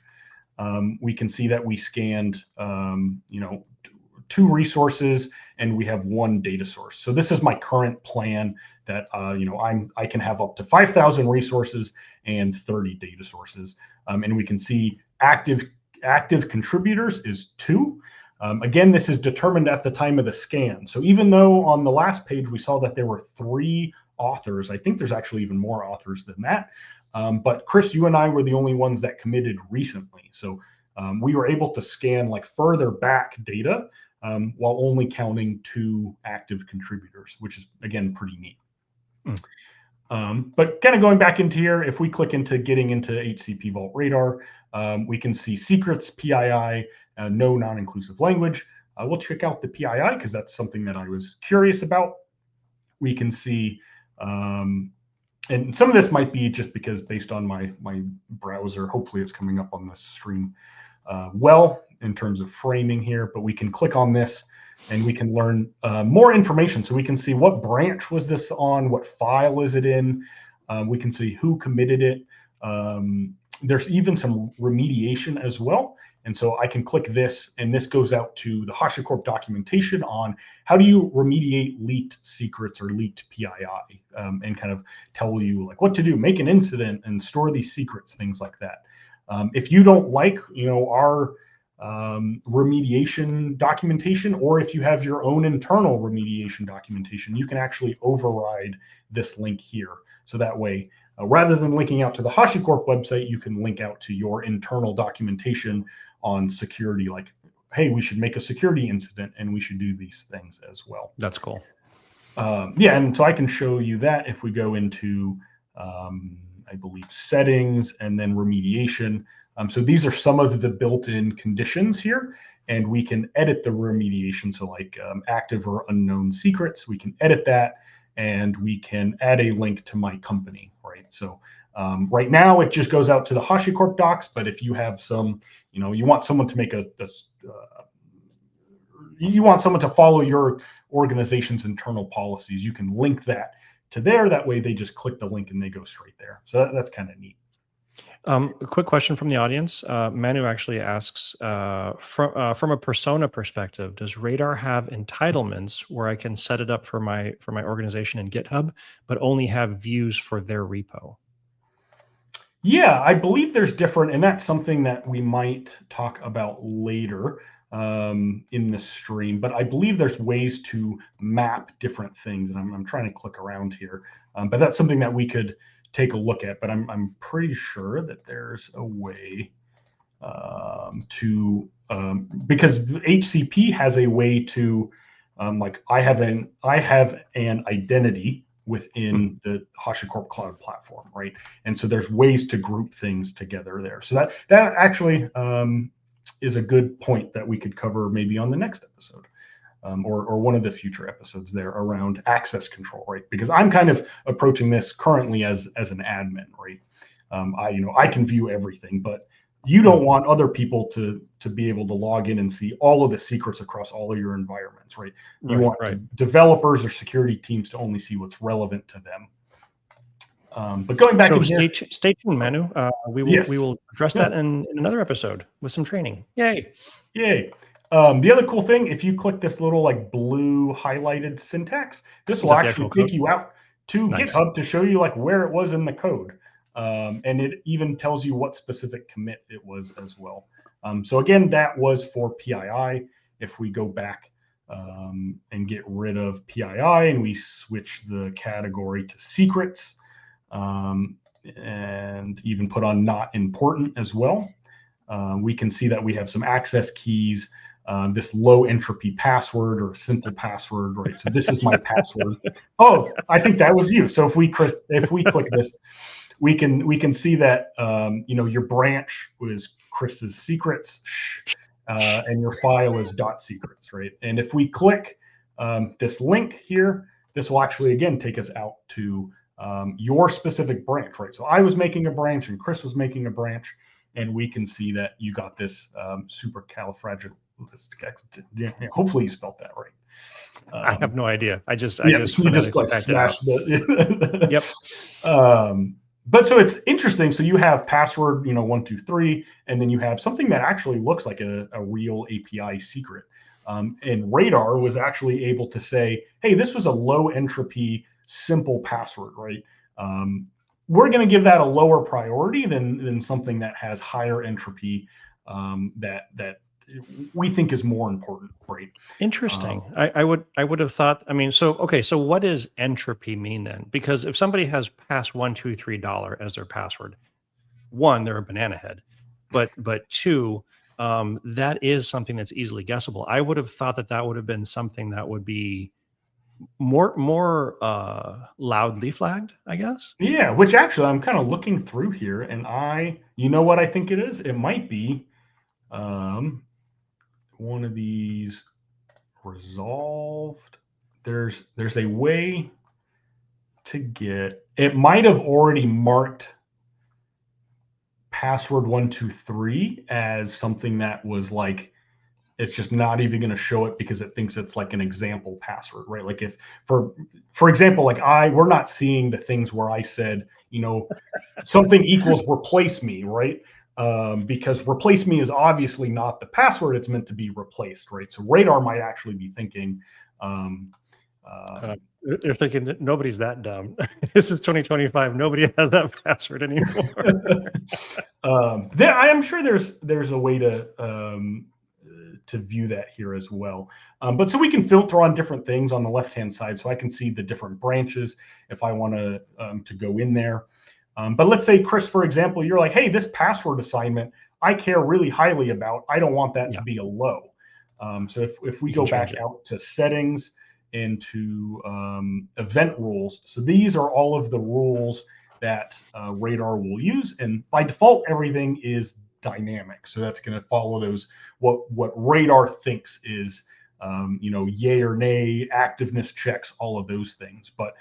we can see that we scanned 2 resources and we have 1 data source. So this is my current plan that I can have up to 5,000 resources and 30 data sources, and we can see active contributors is 2. Again, this is determined at the time of the scan. So even though on the last page we saw that there were 3 authors, I think there's actually even more authors than that. But Chris, you and I were the only ones that committed recently. So we were able to scan like further back data while only counting 2 active contributors, which is, again, pretty neat. But kind of going back into here, if we click into getting into HCP Vault Radar, we can see secrets, PII, no non-inclusive language. We'll check out the PII because that's something that I was curious about. We can see, and some of this might be just because based on my browser, hopefully it's coming up on this screen well in terms of framing here, but we can click on this and we can learn more information. So we can see what branch was this on, what file is it in, we can see who committed it. There's even some remediation as well. And so I can click this and this goes out to the HashiCorp documentation on how do you remediate leaked secrets or leaked PII, and kind of tell you like what to do, make an incident and store these secrets, things like that. If you don't like, our remediation documentation, or if you have your own internal remediation documentation, you can actually override this link here. So that way, rather than linking out to the HashiCorp website, you can link out to your internal documentation on security, like, hey, we should make a security incident and we should do these things as well. That's cool. Yeah, and so I can show you that if we go into, I believe, settings and then remediation. So these are some of the built-in conditions here, and we can edit the remediation. So like active or unknown secrets, we can edit that, and we can add a link to my company, right? So right now it just goes out to the HashiCorp docs, but if you have some, you want someone to make you want someone to follow your organization's internal policies, you can link that to there. That way they just click the link and they go straight there. So that's kind of neat. A quick question from the audience. Manu actually asks, from a persona perspective, does Radar have entitlements where I can set it up for my organization in GitHub, but only have views for their repo? Yeah, I believe there's different, and that's something that we might talk about later in the stream. But I believe there's ways to map different things, and I'm trying to click around here. But that's something that we could take a look at. But I'm pretty sure that there's a way to because HCP has a way to like I have an identity within the HashiCorp Cloud Platform, right? And so there's ways to group things together there. So that actually is a good point that we could cover maybe on the next episode, or one of the future episodes there around access control, right? Because I'm kind of approaching this currently as an admin, right? I can view everything, but you don't want other people to be able to log in and see all of the secrets across all of your environments, right? You want developers or security teams to only see what's relevant to them. But going back, so stay tuned, Manu. We will address that in another episode with some training. Yay! Yay! The other cool thing, if you click this little like blue highlighted syntax, this will actually take you out to GitHub to show you like where it was in the code. And it even tells you what specific commit it was as well. So again, that was for PII. If we go back and get rid of PII, and we switch the category to secrets, and even put on not important as well. We can see that we have some access keys, this low entropy password or a simple password, right? So this is my password. Oh, I think that was you. So if we click this, we can see that your branch was Chris's secrets, and your file is .secrets, right? And if we click this link here, this will actually again take us out to your specific branch, right? So I was making a branch and Chris was making a branch, and we can see that you got this supercalifragilistic. Hopefully you spelled that right. I have no idea. I just like smashed the. Yep. But so it's interesting. So you have password, 123, and then you have something that actually looks like a real API secret. And Radar was actually able to say, hey, this was a low entropy, simple password, right? We're going to give that a lower priority than something that has higher entropy, that we think is more important, right? Interesting. I would have thought. I mean, so what does entropy mean then? Because if somebody has $123 as their password, one, they're a banana head, but two, that is something that's easily guessable. I would have thought that would have been something that would be more loudly flagged, I guess. Yeah, which actually I'm kind of looking through here, and you know what I think it is? It might be one of these resolved. There's a way to get, it might have already marked password 123 as something that was like, it's just not even going to show it because it thinks it's like an example password, right? Like if, for example, like we're not seeing the things where I said, something equals replace me, right? Because replace me is obviously not the password it's meant to be replaced, right? So Radar might actually be thinking, they're thinking that nobody's that dumb. This is 2025. Nobody has that password anymore. I am sure there's a way to view that here as well. But so we can filter on different things on the left-hand side. So I can see the different branches if I want to go in there. But let's say, Chris, for example, you're like, hey, this password assignment, I care really highly about. I don't want that to be a low. So if we go back out to settings, into event rules. So these are all of the rules that Radar will use. And by default, everything is dynamic. So that's going to follow those, what Radar thinks is, yay or nay, activeness checks, all of those things. But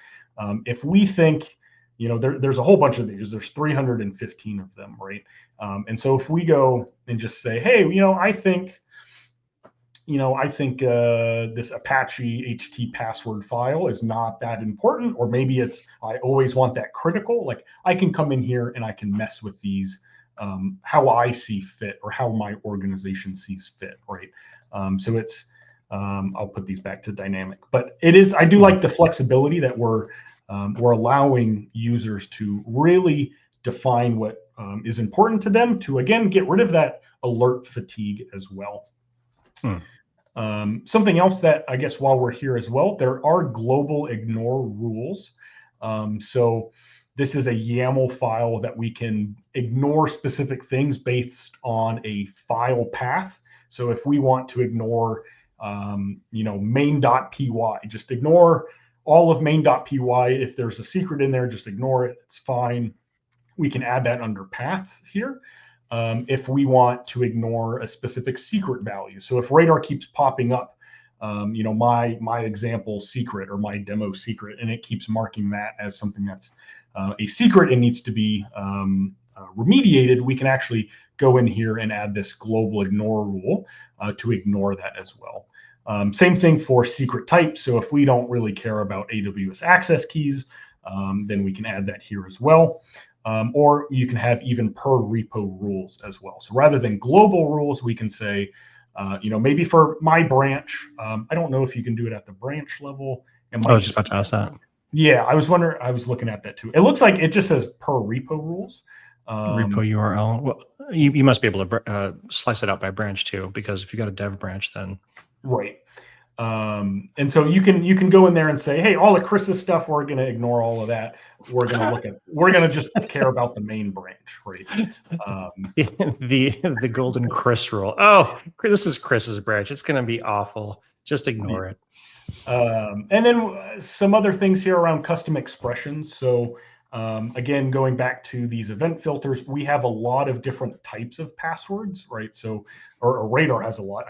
if we think, there's a whole bunch of these, there's 315 of them, right? And so if we go and just say, hey, I think this Apache HT password file is not that important, or maybe I always want that critical. Like I can come in here and I can mess with these how I see fit or how my organization sees fit, right? So it's I'll put these back to dynamic, but I do like the flexibility that we're allowing users to really define what is important to them to, again, get rid of that alert fatigue as well. Something else that I guess while we're here as well, there are global ignore rules. So this is a YAML file that we can ignore specific things based on a file path. So if we want to ignore, main.py, just ignore all of main.py. If there's a secret in there, just ignore it. It's fine. We can add that under paths here. If we want to ignore a specific secret value. So if Radar keeps popping up, my example secret or my demo secret, and it keeps marking that as something that's a secret and needs to be remediated, we can actually go in here and add this global ignore rule to ignore that as well. Same thing for secret type. So if we don't really care about AWS access keys, then we can add that here as well. Or you can have even per repo rules as well. So rather than global rules, we can say, maybe for my branch, I don't know if you can do it at the branch level. I was just about to ask that. Yeah, I was looking at that too. It looks like it just says per repo rules. Repo URL. Well, you must be able to slice it out by branch too, because if you got a dev branch, then. Right. And so you can go in there and say, hey, all of Chris's stuff, we're going to ignore all of that. We're going to just care about the main branch, right? The golden Chris rule. Oh, this is Chris's branch. It's going to be awful. Just ignore it. And then some other things here around custom expressions. So again, going back to these event filters, we have a lot of different types of passwords, right? So, or Radar has a lot,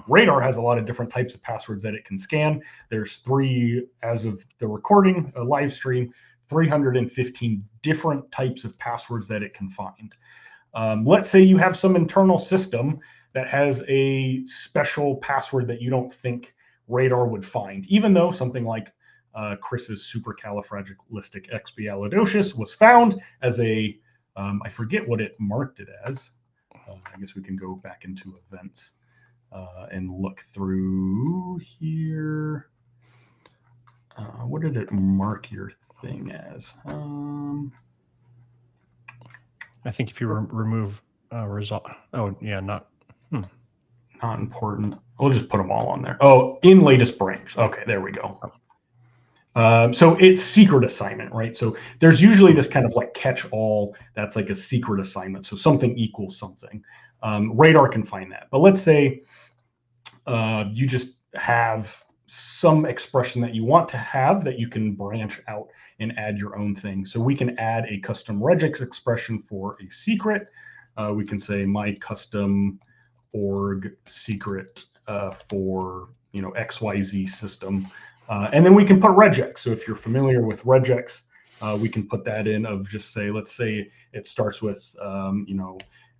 Radar has a lot of different types of passwords that it can scan. There's 3, as of the recording, a live stream, 315 different types of passwords that it can find. Let's say you have some internal system that has a special password that you don't think Radar would find, even though something like Chris's supercalifragilisticexpialidocious was found as a, I forget what it marked it as. I guess we can go back into events and look through here. What did it mark your thing as? I think if you remove result, oh yeah, not important. We'll just put them all on there. Oh, in latest branch. Okay, there we go. So it's secret assignment, right? So there's usually this kind of like catch-all that's like a secret assignment. So something equals something. Radar can find that. But let's say you just have some expression that you want to have that you can branch out and add your own thing. So we can add a custom regex expression for a secret. We can say my custom org secret for XYZ system. And then we can put regex. So if you're familiar with regex, we can put that in of just say, let's say it starts with,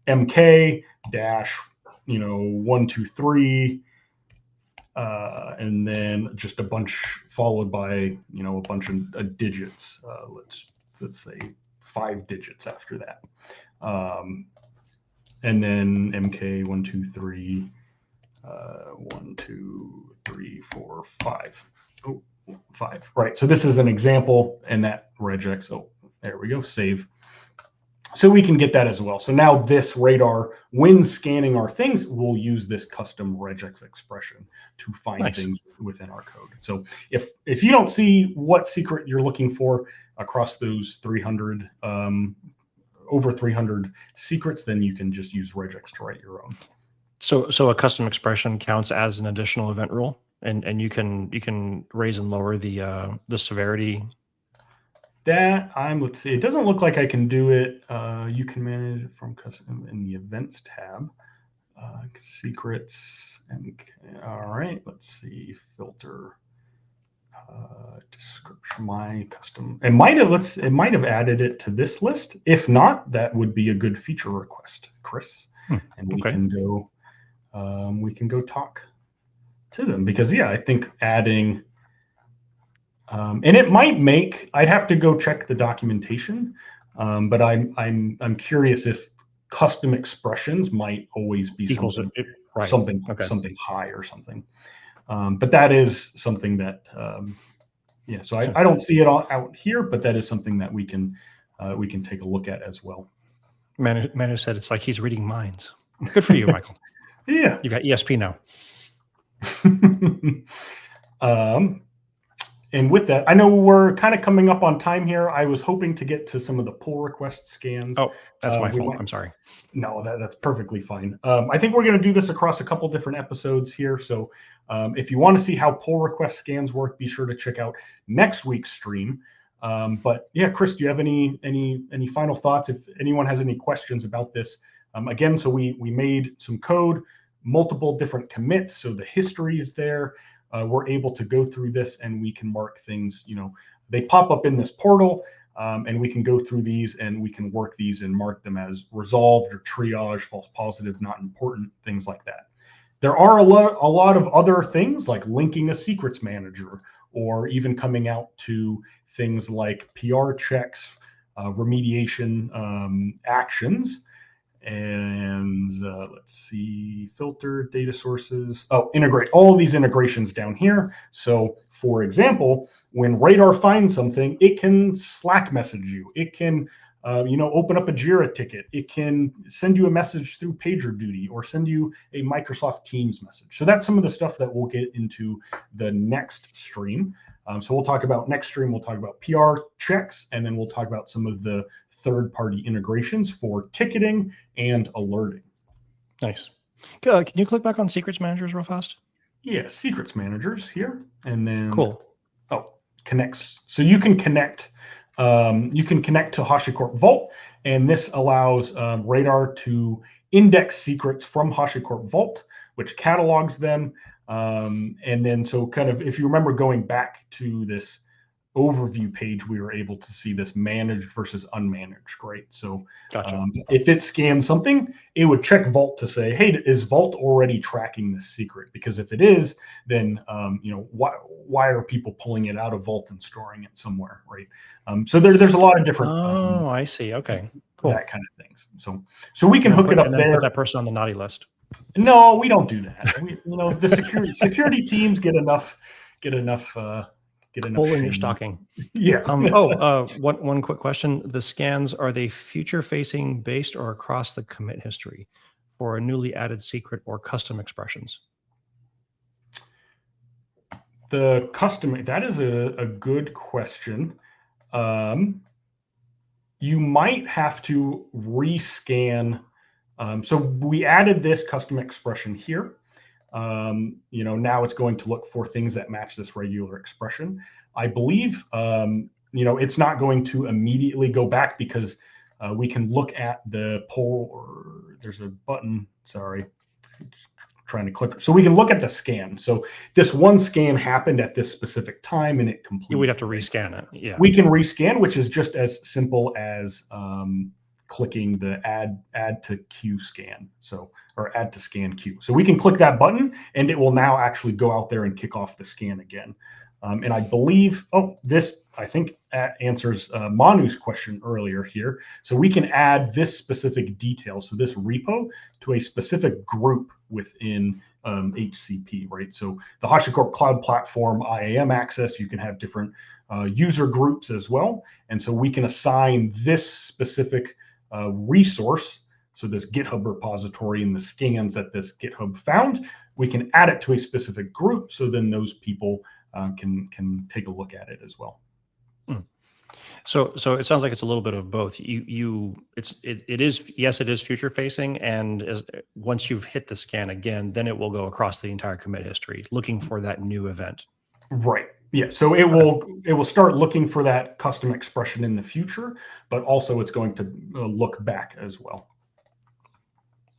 MK dash, 123, and then just a bunch followed by, a bunch of digits. Let's say 5 digits after that. And then MK 123, 1, 2, 3, 4, 5. Oh, 5. Right. So this is an example, and that regex. Oh, there we go. Save. So we can get that as well. So now this Radar, when scanning our things, will use this custom regex expression to find things within our code. So if you don't see what secret you're looking for across those 300, over 300 secrets, then you can just use regex to write your own. So a custom expression counts as an additional event rule, and you can raise and lower the severity. Let's see. It doesn't look like I can do it. You can manage it from custom in the events tab. Secrets and all right. Let's see. Filter. Description. My custom. It might have added it to this list. If not, that would be a good feature request, Chris. And we can go. We can go talk to them because I think adding. And it might make. I'd have to go check the documentation, but I'm curious if custom expressions might always be something high or something. But that is something that so I don't see it all out here, but that is something that we can take a look at as well. Manu said it's like he's reading minds. Good for you, Michael. Yeah, you got ESP now. And with that, I know we're kind of coming up on time here. I was hoping to get to some of the pull request scans. Oh, that's my fault. I'm sorry. No, that's perfectly fine. I think we're going to do this across a couple different episodes here. So if you want to see how pull request scans work, be sure to check out next week's stream. But yeah, Chris, do you have any final thoughts? If anyone has any questions about this, again, so we made some code, multiple different commits. So the history is there. We're able to go through this and we can mark things, they pop up in this portal and we can go through these and we can work these and mark them as resolved or triage, false positive, not important, things like that. There are a lot of other things like linking a secrets manager or even coming out to things like PR checks, remediation actions. And let's see, filter data sources. Oh, integrate all of these integrations down here. So for example, when Radar finds something, it can Slack message you. It can open up a Jira ticket. It can send you a message through PagerDuty or send you a Microsoft Teams message. So that's some of the stuff that we'll get into the next stream. So we'll talk about next stream. We'll talk about PR checks, and then we'll talk about some of the third-party integrations for ticketing and alerting. Nice. Can you click back on secrets managers real fast? Yeah, secrets managers here, and then cool. Oh, connects. So you can connect. You can connect to HashiCorp Vault, and this allows Radar to index secrets from HashiCorp Vault, which catalogs them. And then, so kind of, if you remember going back to this overview page, we were able to see this managed versus unmanaged, right? So gotcha. If it scans something, it would check Vault to say, hey, is Vault already tracking this secret? Because if it is, then why are people pulling it out of Vault and storing it somewhere, right? So there's a lot of different. I see. Okay, cool. That kind of things. So we can hook it up and then there. Put that person on the naughty list. No, we don't do that. The security teams get enough. Hole in your stocking. Yeah. One quick question. The scans, are they future facing based or across the commit history for a newly added secret or custom expressions? The custom, that is a good question. You might have to rescan. So we added this custom expression here. Now it's going to look for things that match this regular expression. I believe, it's not going to immediately go back because we can look at the poll, or there's a button, sorry, trying to click. So we can look at the scan. So this one scan happened at this specific time and it completed. We'd have to rescan it. Yeah. We can rescan, which is just as simple as clicking the add to queue scan, or add to scan queue. So we can click that button and it will now actually go out there and kick off the scan again. And I believe, this I think answers Manu's question earlier here. So we can add this specific detail, so this repo, to a specific group within HCP, right? So the HashiCorp Cloud Platform IAM access, you can have different user groups as well. And so we can assign this specific resource, so this GitHub repository and the scans that this GitHub found, we can add it to a specific group, so then those people can take a look at it as well. So it sounds like it's a little bit of both. It is future facing, and once you've hit the scan again, then it will go across the entire commit history, looking for that new event. Right. Yeah. So it will start looking for that custom expression in the future, but also it's going to look back as well.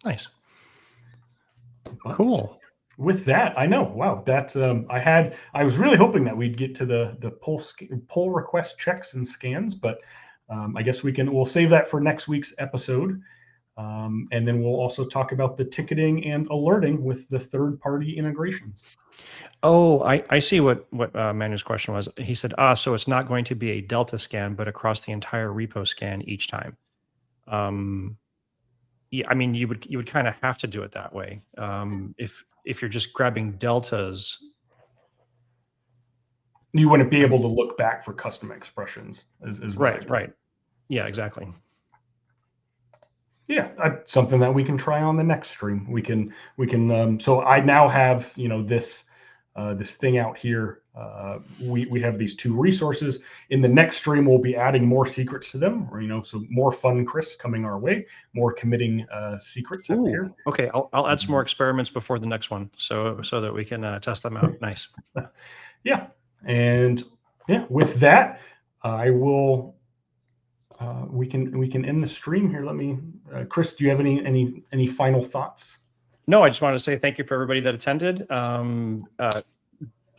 Nice. Cool. With that, I know. Wow, that's I was really hoping that we'd get to the pull request checks and scans, but I guess we'll save that for next week's episode, and then we'll also talk about the ticketing and alerting with the third-party integrations. Oh, I see what Manu's question was. He said, so it's not going to be a delta scan, but across the entire repo scan each time. Yeah, I mean, you would kind of have to do it that way. If you're just grabbing deltas, you wouldn't be able to look back for custom expressions. Right. Yeah, exactly. Yeah, something that we can try on the next stream. We can. So I now have this thing out here. We have these two resources. In the next stream, we'll be adding more secrets to them. So more fun, Chris, coming our way. More committing secrets out here. Okay, I'll add some more experiments before the next one, so that we can test them out. Nice. Yeah, and yeah, with that, I will. We can end the stream here. Let me, Chris. Do you have any final thoughts? No, I just wanted to say thank you for everybody that attended.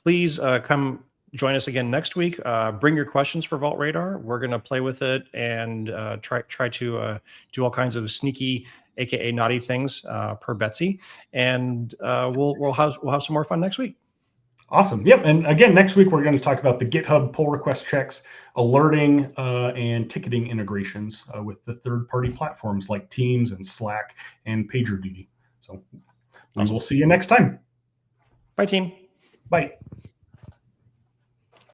Please come join us again next week. Bring your questions for Vault Radar. We're going to play with it and try to do all kinds of sneaky, aka naughty things per Betsy, and we'll have some more fun next week. Awesome. Yep. And again, next week we're going to talk about the GitHub pull request checks, alerting, and ticketing integrations with the third-party platforms like Teams and Slack and PagerDuty. So we will see you next time. Bye, team. Bye.